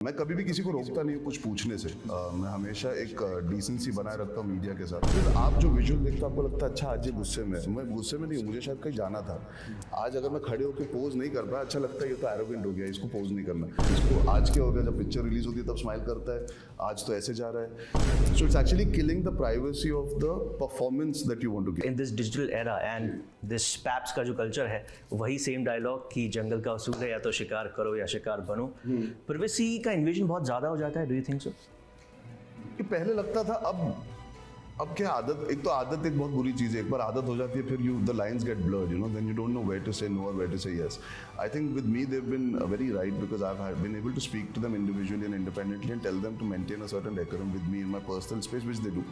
मैं कभी भी किसी को रोकता नहीं हूँ कुछ पूछने से। मैं हमेशा एक डिसेंसी बनाए रखता हूँ मीडिया के साथ। फिर आप जो विजुअल देखते हो आपको लगता है अच्छा आज ये गुस्से में है। मैं गुस्से में नहीं हूँ, मुझे शायद कहीं जाना था। आज अगर मैं खड़े होकर पोज नहीं कर पाया, अच्छा लगता है ये तो एरोगेंट हो गया, इसको पोज नहीं करना। इसको आज क्या हो गया, जब पिक्चर रिलीज होती है तब स्माइल करता है, आज तो ऐसे जा रहा है। So it's actually killing the privacy of the performance that you want to give in this digital era and this paps का जो कल्चर है वही सेम डायलॉग कि जंगल का असूल है या तो शिकार करो या शिकार बनो। प्राइवेसी का इन्वेजन बहुत ज्यादा हो जाता है। Do you think so? कि पहले लगता था, अब क्या आदत, एक तो आदत एक बहुत बुरी चीज़ है। एक बार आदत हो जाती है फिर the lines get blurred, then you don't know where to say no or where to say yes. I think with me they have been very right because I have been able to speak to them individually and independently and tell them to maintain a certain decorum with me in my personal space which they do.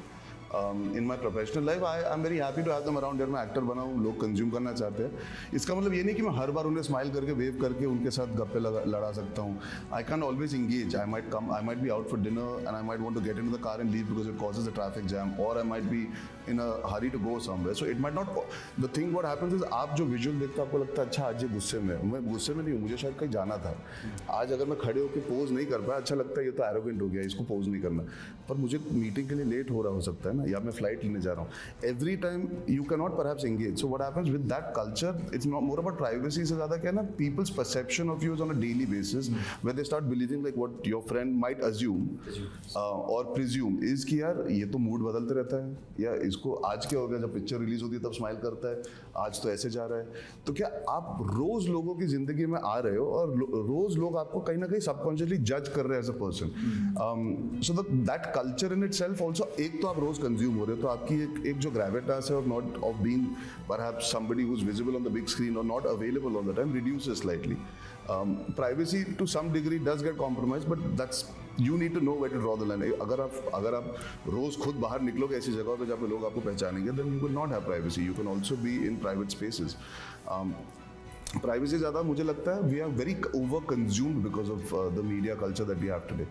In my professional life I am very happy to have them around. मैं actor बना हूँ, लोग consume करना चाहते हैं। इसका मतलब ये नहीं कि मैं हर बार उन्हें स्माइल करके वेव करके उनके साथ गप्पे लड़ा सकता हूँ। I can always engage. I might be out for dinner and I might want to get into the car and leave because it causes a traffic jam, और I might be in a hurry to go somewhere. So it might not, the thing what happens is आप जो visual देखते हो आपको लगता है अच्छा आज ये गुस्से में है। मैं गुस्से में नहीं हूँ, मुझे शायद कहीं जाना था। आज अगर मैं खड़े होकर पोज नहीं कर पाया, अच्छा लगता है ये तो एरोगेंट हो गया, इसको पोज नहीं करना। पर मुझे मीटिंग के लिए लेट हो रहा हो सकता है ना, या मैं फ्लाइट जा रहा हूं। Every time you can not perhaps engage. So what happens with that culture, it's not more about privacy से ज्यादा क्या है ना, people's perception of you is on a daily basis where they start believing like what your friend might assume और presume is कि यार ये तो मूड बदलते रहता है, या इसको आज क्या हो गया, जब पिक्चर रिलीज होती है तब स्माइल करता है, आज तो ऐसे जा रहा है। तो क्या आप रोज लोगों की जिंदगी में आ रहे हो और रोज लोग आपको कहीं ना कहीं सबकॉन्शियसली जज कर रहे हैं as a person. So that culture in itself also, एक तो आप रोज कंज्यूम हो रहे हो तो आपकी एक जो ग्रेविटास है और not of being perhaps somebody who is visible on the big screen और not available on the time reduces slightly. Privacy to some degree does get compromised, but that's you need to know where to draw the line. अगर आप रोज खुद बाहर निकलोगे ऐसी जगहों पे जहाँ पे लोग आपको पहचानेंगे, then you will not have privacy. You can also be in private spaces. Privacy ज़्यादा मुझे लगता है we are very over consumed because of the media culture that we have today,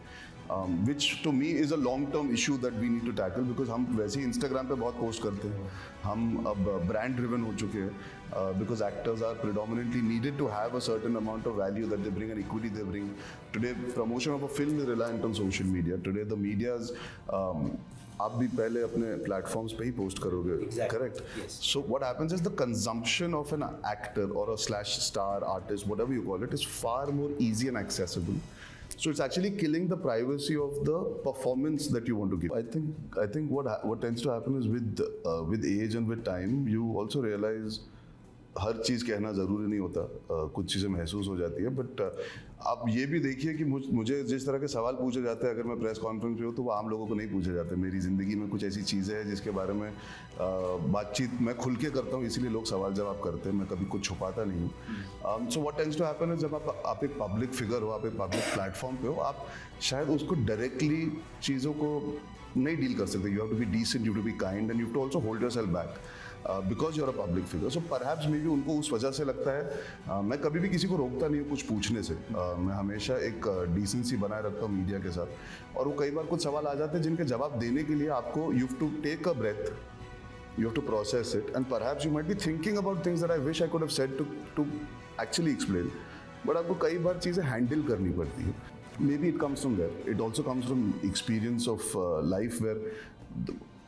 which to me is a long term issue that we need to tackle. Because हम वैसे ही Instagram पे बहुत post करते हैं, हम अब ब्रांड ड्रिवन हो चुके हैं because actors are predominantly needed to have a certain amount of value that they bring and equity they bring. Today promotion of a film is reliant on social media. Today the medias, आप भी पहले अपने platforms पे ही post करोगे, correct? So what happens is the consumption of an actor और a slash star artist, whatever you call it, is far more easy and accessible. So it's actually killing the privacy of the performance that you want to give. I think what tends to happen is with age and with time, you also realize हर चीज़ कहना ज़रूरी नहीं होता, कुछ चीज़ें महसूस हो जाती है। बट आप ये भी देखिए कि मुझे जिस तरह के सवाल पूछे जाते हैं अगर मैं प्रेस कॉन्फ्रेंस पे हूँ, तो वो आम लोगों को नहीं पूछे जाते। मेरी ज़िंदगी में कुछ ऐसी चीज़ें हैं जिसके बारे में बातचीत मैं खुल के करता हूँ, इसीलिए लोग सवाल जवाब करते हैं, मैं कभी कुछ छुपाता नहीं हूँ। So what tends to happen है, जब आप एक पब्लिक फिगर हो, आप एक पब्लिक प्लेटफॉर्म पे हो, आप शायद उसको डायरेक्टली चीज़ों को नहीं डील कर सकते। You have to be decent, you have to be kind and you have to also hold yourself back because you are a public figure. So perhaps maybe उनको उस वजह से लगता है। मैं कभी भी किसी को रोकता नहीं हूँ कुछ पूछने से। मैं हमेशा एक डिसेंसी बनाए रखता हूँ मीडिया के साथ, और वो कई बार कुछ सवाल आ जाते हैं जिनके जवाब देने के लिए आपको you have to take a breath, you have to process it, and perhaps you might be thinking about things that I wish I could have said to actually explain, but आपको कई बार चीज़ें हैंडल करनी पड़ती है। Maybe it comes from there. It also comes from experience of life where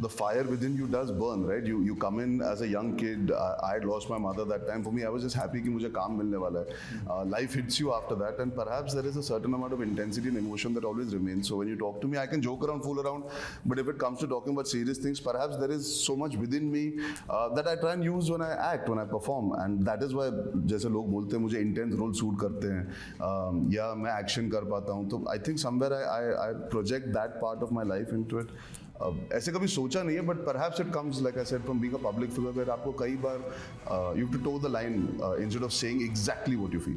the fire within you does burn, right? You come in as a young kid. I had lost my mother that time. For me, I was just happy कि मुझे काम मिलने वाला है. Life hits you after that, and perhaps there is a certain amount of intensity and emotion that always remains. So when you talk to me, I can joke around, fool around, but if it comes to talking about serious things, perhaps there is so much within me that I try and use when I act, when I perform, and that is why जैसे लोग बोलते हैं मुझे intense role suit करते हैं या मैं action कर पाता हूँ, तो I think somewhere I project that part of my life into it. ऐसे कभी सोचा नहीं है, but perhaps it comes like I said from being a public figure, where आपको कई बार you have to toe the line instead of saying exactly what you feel.